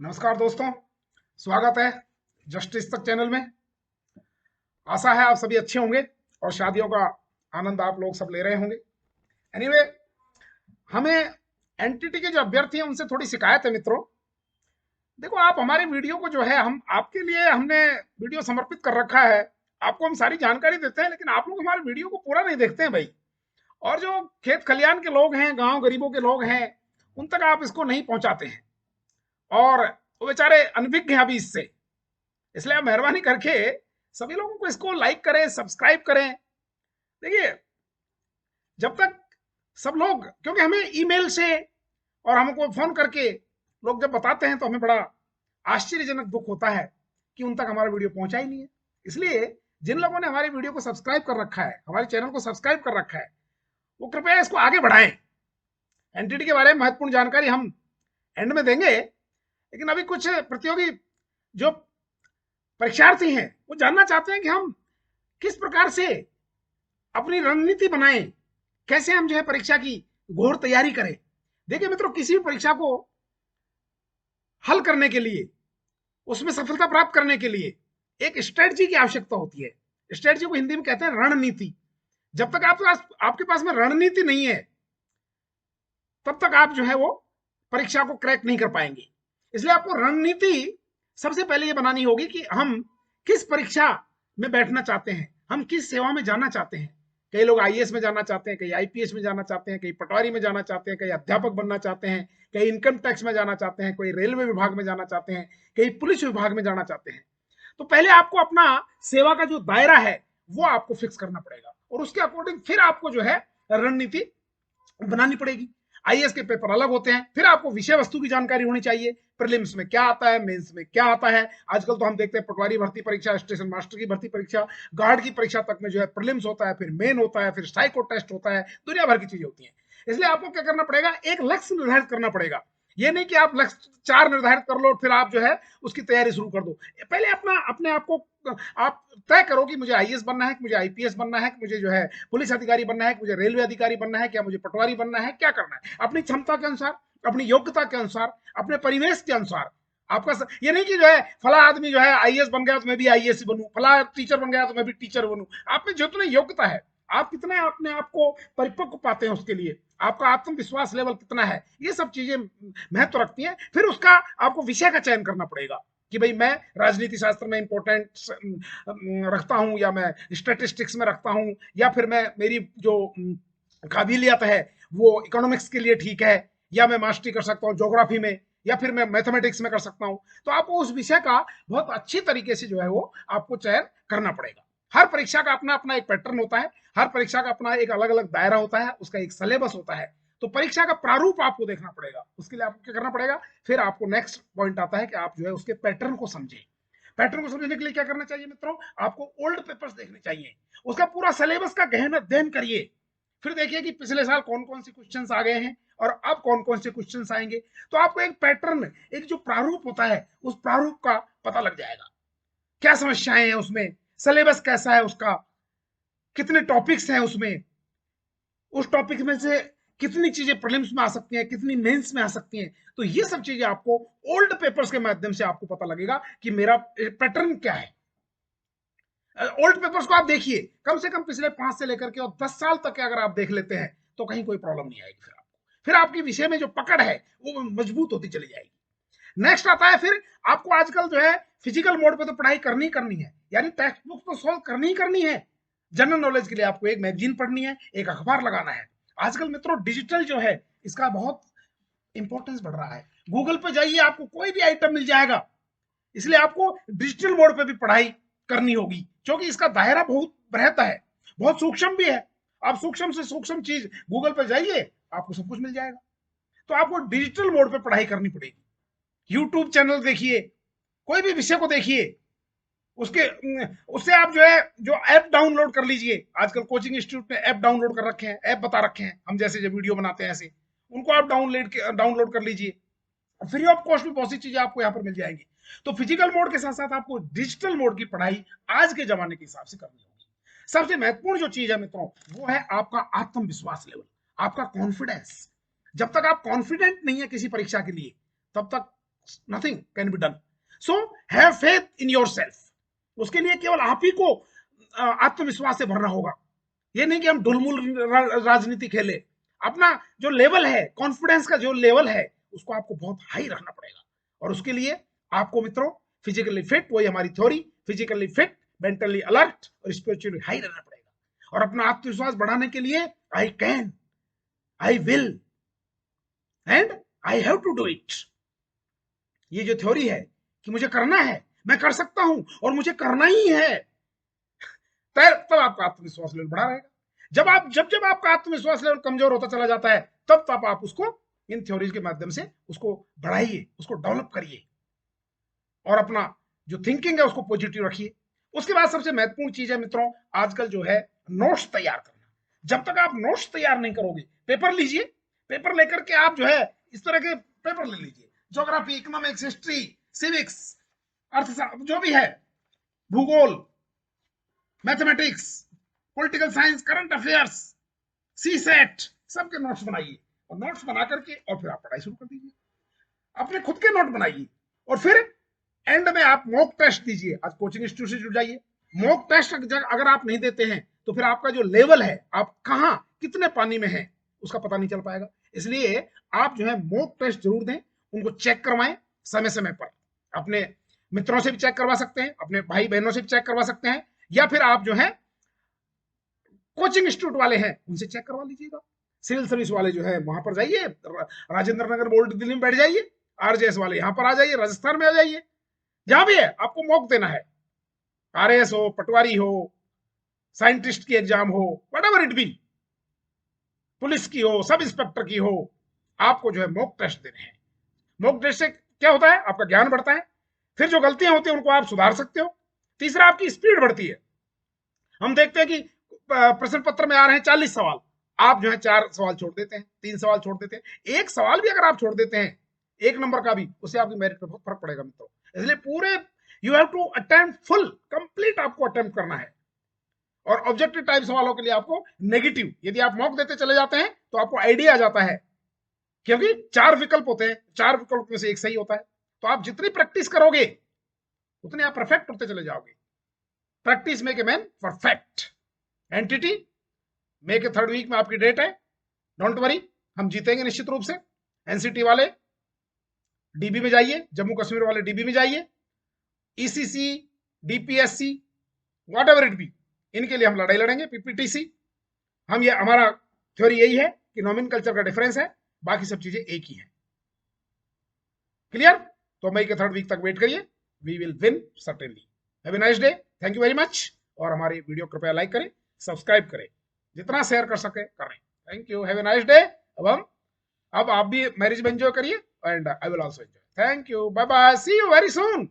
नमस्कार दोस्तों, स्वागत है जस्टिस तक चैनल में। आशा है आप सभी अच्छे होंगे और शादियों का आनंद आप लोग सब ले रहे होंगे। एनीवे, हमें एनटीटी के जो अभ्यर्थी हैं उनसे थोड़ी शिकायत है मित्रों। देखो, आप हमारी वीडियो को जो है हम आपके लिए हमने वीडियो समर्पित कर रखा है। आपको हम सारी जानकारी देते हैं, लेकिन आप लोग हमारे वीडियो को पूरा नहीं देखते हैं भाई। और जो खेत खलियान के लोग हैं, गांव गरीबों के लोग हैं, उन तक आप इसको नहीं पहुंचाते हैं और वो बेचारे अनभिज्ञ हैं अभी इससे। इसलिए आप मेहरबानी करके सभी लोगों को इसको लाइक करें, सब्सक्राइब करें। देखिए, जब तक सब लोग, क्योंकि हमें ईमेल से और हमको फोन करके लोग जब बताते हैं तो हमें बड़ा आश्चर्यजनक दुख होता है कि उन तक हमारा वीडियो पहुंचा ही नहीं है। इसलिए जिन लोगों ने हमारी वीडियो को सब्सक्राइब कर रखा है, हमारे चैनल को सब्सक्राइब कर रखा है, वो कृपया इसको आगे बढ़ाएं। एनटीटी के बारे में महत्वपूर्ण जानकारी हम एंड में देंगे, लेकिन अभी कुछ प्रतियोगी जो परीक्षार्थी हैं वो जानना चाहते हैं कि हम किस प्रकार से अपनी रणनीति बनाएं, कैसे हम जो है परीक्षा की घोर तैयारी करें। देखिए मित्रों, किसी भी परीक्षा को हल करने के लिए, उसमें सफलता प्राप्त करने के लिए एक स्ट्रेटजी की आवश्यकता होती है। स्ट्रेटजी को हिंदी में कहते हैं रणनीति। जब तक आपके पास में रणनीति नहीं है, तब तक आप जो है वो परीक्षा को क्रैक नहीं कर पाएंगे। इसलिए आपको रणनीति सबसे पहले ये बनानी होगी कि हम किस परीक्षा में बैठना चाहते हैं, हम किस सेवा में जाना चाहते हैं। कई लोग आईएएस में जाना चाहते हैं, कई आईपीएस में जाना चाहते हैं, कई पटवारी में जाना चाहते हैं, कई अध्यापक बनना चाहते हैं, कई इनकम टैक्स में जाना चाहते हैं, कोई रेलवे विभाग में जाना चाहते हैं, कई पुलिस विभाग में जाना चाहते हैं। तो पहले आपको अपना सेवा का जो दायरा है वो आपको फिक्स करना पड़ेगा और उसके अकॉर्डिंग फिर आपको जो है रणनीति बनानी पड़ेगी। आईएएस के पेपर अलग होते हैं, फिर आपको विषय वस्तु की जानकारी होनी चाहिए। प्रीलिम्स में क्या आता है, मेंस में क्या आता है। आजकल तो हम देखते हैं पटवारी भर्ती परीक्षा, स्टेशन मास्टर की भर्ती परीक्षा, गार्ड की परीक्षा तक में जो है प्रीलिम्स होता है, फिर मेन होता है, फिर साइको टेस्ट होता है, दुनिया भर की चीजें होती हैं। इसलिए आपको क्या करना पड़ेगा, एक लक्ष्य निर्धारित करना पड़ेगा। ये नहीं कि आप लक्ष्य 4 निर्धारित कर लो फिर आप जो है उसकी तैयारी शुरू कर दो। पहले अपने आप को आप तय करो कि मुझे आईएएस बनना है, कि मुझे आईपीएस बनना है, कि मुझे जो है पुलिस अधिकारी बनना है, कि मुझे रेलवे अधिकारी बनना है, क्या मुझे पटवारी बनना है, क्या करना है। अपनी क्षमता के अनुसार, अपनी योग्यता के अनुसार, अपने परिवेश के अनुसार आपका ये नहीं कि जो है फला आदमी जो है आईएएस बन गया तो मैं भी आईएएस बनूं, फला टीचर बन गया तो मैं भी टीचर बनूं। आप में जितनी योग्यता है, आप कितना अपने आप को परिपक्व पाते हैं, उसके लिए आपका आत्मविश्वास लेवल कितना है, ये सब चीजें महत्व रखती हैं। फिर उसका आपको विषय का चयन करना पड़ेगा कि भाई मैं राजनीति शास्त्र में इंपॉर्टेंट रखता हूं, या मैं स्टैटिस्टिक्स में रखता हूं, या फिर मैं मेरी जो काबिलियत है वो इकोनॉमिक्स के लिए ठीक है, या मैं मास्टरी कर सकता हूं ज्योग्राफी में, या फिर मैं मैथमेटिक्स में कर सकता हूं। तो आपको उस विषय का बहुत अच्छी तरीके से जो है वो आपको चयन करना पड़ेगा। हर परीक्षा का अपना अपना एक पैटर्न होता है, हर परीक्षा का अपना एक अलग अलग दायरा होता है, उसका एक सिलेबस होता है। तो परीक्षा का प्रारूप आपको देखना पड़ेगा, उसके लिए आपको क्या करना पड़ेगा। फिर आपको नेक्स्ट पॉइंट आता है कि आप जो है उसके पैटर्न को समझें। पैटर्न को समझने के लिए क्या करना चाहिए मित्रों, आपको ओल्ड पेपर्स देखने चाहिए, उसका पूरा सिलेबस का गहन अध्ययन करिए। फिर देखिए कि पिछले साल कौन कौन से क्वेश्चंस आ गए हैं और अब कौन कौन से क्वेश्चंस आएंगे। तो आपको एक पैटर्न, एक जो प्रारूप होता है, उस प्रारूप का पता लग जाएगा। क्या समस्याएं हैं उसमें, सिलेबस कैसा है उसका, कितने टॉपिक्स हैं उसमें, उस टॉपिक में से कितनी चीजें प्रीलिम्स में आ सकती हैं, कितनी मेंस में आ सकती हैं। तो ये सब चीजें आपको ओल्ड पेपर्स के माध्यम से आपको पता लगेगा कि मेरा पैटर्न क्या है। ओल्ड पेपर्स को आप देखिए, कम से कम पिछले 5 से लेकर के और 10 साल तक के अगर आप देख लेते हैं तो कहीं कोई प्रॉब्लम नहीं आएगी। फिर आपकी विषय में जो पकड़ है वो मजबूत होती चली जाएगी। नेक्स्ट आता है, फिर आपको आजकल जो है फिजिकल मोड पे तो पढ़ाई करनी है, यानी टेक्स्ट बुक तो सॉल्व करनी है। जनरल नॉलेज के लिए आपको एक मैगजीन पढ़नी है, एक अखबार लगाना है। आजकल मित्रों डिजिटल जो है इसका बहुत इंपॉर्टेंस बढ़ रहा है। गूगल पे जाइए, आपको कोई भी आइटम मिल जाएगा। इसलिए आपको डिजिटल मोड पे भी पढ़ाई करनी होगी, क्योंकि इसका दायरा बहुत बृहत है, बहुत सूक्ष्म भी है। आप सूक्ष्म से सूक्ष्म चीज गूगल पर जाइए, आपको सब कुछ मिल जाएगा। तो आपको डिजिटल मोड पे पढ़ाई करनी पड़ेगी। यूट्यूब चैनल देखिए, कोई भी विषय को देखिए, उससे आप जो है जो ऐप डाउनलोड कर लीजिए। आजकल कोचिंग इंस्टीट्यूट ने ऐप डाउनलोड कर रखे हैं, ऐप बता रखे हैं, हम जैसे जो वीडियो बनाते हैं ऐसे, उनको आप डाउनलोड कर लीजिए। फ्री ऑफ कॉस्ट में बहुत सी चीजें आपको यहाँ पर मिल जाएंगी। तो फिजिकल मोड के साथ साथ आपको डिजिटल मोड की पढ़ाई आज के जमाने के हिसाब से करनी होगी। सबसे महत्वपूर्ण जो चीज है मित्रों, वो है आपका आत्मविश्वास लेवल, आपका कॉन्फिडेंस। जब तक आप कॉन्फिडेंट नहीं है किसी परीक्षा के लिए, तब तक nothing can be done. So have faith in yourself. उसके लिए केवल आप ही को आत्मविश्वास से भरना होगा। ये नहीं कि हम ढुलमुल राजनीति खेले। अपना जो लेवल है, कॉन्फिडेंस का जो लेवल है, उसको आपको बहुत हाई रखना पड़ेगा। और उसके लिए आपको मित्रों फिजिकली फिट, वही हमारी theory, physically fit, mentally alert और स्पिरिचुअली हाई रहना पड़ेगा। और अपना आत्मविश्वास बढ़ाने के लिए I can, I will and I have to do it, ये जो थ्योरी है कि मुझे करना है, मैं कर सकता हूं और मुझे करना ही है, तब आपका आत्मविश्वास लेवल बढ़ा रहेगा। जब आपका आत्मविश्वास लेवल कमजोर होता चला जाता है, तब आप उसको इन थ्योरीज के माध्यम से उसको बढ़ाइए, उसको डेवलप करिए और अपना जो थिंकिंग है उसको पॉजिटिव रखिए। उसके बाद सबसे महत्वपूर्ण चीज है मित्रों, आजकल जो है नोट्स तैयार करना। जब तक आप नोट्स तैयार नहीं करोगे, पेपर लीजिए, पेपर लेकर के आप जो है इस तरह के पेपर ले लीजिए, ज्योग्राफी, इकोनॉमिक्स, हिस्ट्री, सिविक्स, अर्थशास्त्र, जो भी है, भूगोल, mathematics, political science, current affairs, CSAT, सबके नोट्स बनाइए और नोट्स बना करके और फिर आप पढ़ाई शुरू कर दीजिए। अपने खुद के नोट बनाइए और फिर एंड में आप मॉक टेस्ट दीजिए। आज कोचिंग इंस्टीट्यूट से जुड़ जाइए। मॉक टेस्ट अगर आप नहीं देते हैं तो फिर आपका जो लेवल है, आप कहां कितने पानी में हैं, उसका पता नहीं चल पाएगा। इसलिए आप जो है मॉक टेस्ट जरूर दें, उनको चेक करवाएं समय समय पर। अपने मित्रों से भी चेक करवा सकते हैं, अपने भाई बहनों से भी चेक करवा सकते हैं, या फिर आप जो है कोचिंग इंस्टीट्यूट वाले हैं उनसे चेक करवा लीजिएगा। सिविल सर्विस वाले जो है वहां पर जाइए, राजेंद्र नगर बोर्ड दिल्ली में बैठ जाइए, आरजेएस वाले यहां पर आ जाइए, राजस्थान में आ जाइए, जहां भी है आपको मॉक देना है। आरएएस हो, पटवारी हो, साइंटिस्ट की एग्जाम हो, व्हाटएवर इट बी, पुलिस की हो, सब इंस्पेक्टर की हो, आपको जो है मॉक टेस्ट देने हैं। मॉक टेस्ट से क्या होता है, आपका ज्ञान बढ़ता है, फिर जो गलतियां होती हैं उनको आप सुधार सकते हो। तीसरा, आपकी स्पीड बढ़ती है। हम देखते हैं कि प्रश्न पत्र में आ रहे हैं 40 सवाल, आप जो है 4 सवाल छोड़ देते हैं, 3 सवाल छोड़ देते हैं। एक सवाल भी अगर आप छोड़ देते हैं, 1 नंबर का भी, उससे आपकी मेरिट पे बहुत फर्क पड़ेगा मित्रों। इसलिए पूरे you have to attempt full, complete आपको अटेम्प्ट करना है। और ऑब्जेक्टिव टाइप सवालों के लिए आपको नेगेटिव, यदि आप मॉक देते चले जाते हैं तो आपको आइडिया आ जाता है, क्योंकि 4 विकल्प होते हैं, 4 विकल्प में से एक सही होता है। तो आप जितनी प्रैक्टिस करोगे उतने आप परफेक्ट होते चले जाओगे। Practice make a man perfect. Entity मई के 3rd वीक में आपकी डेट है, डोंट वरी, हम जीतेंगे निश्चित रूप से। एनसीटी वाले डीबी में जाइए, जम्मू कश्मीर वाले डीबी में जाइए, ECC, DPSC, whatever it be, इनके लिए हम लड़ाई लड़ेंगे। पीपीटीसी, हम ये हमारा थ्योरी यही है कि नॉमेनकल्चर का डिफरेंस है, बाकी सब चीजें एक ही है। क्लियर? तो मई के 3rd वीक तक वेट करिए, we will win certainly. Have a nice day, thank you very much. और हमारी वीडियो कृपया लाइक करें, सब्सक्राइब करें, जितना शेयर कर सके करें। Thank you, have a nice day. अब आप भी मैरिज में एंजॉय करिए and I will also enjoy. Thank you, bye bye, see you very soon.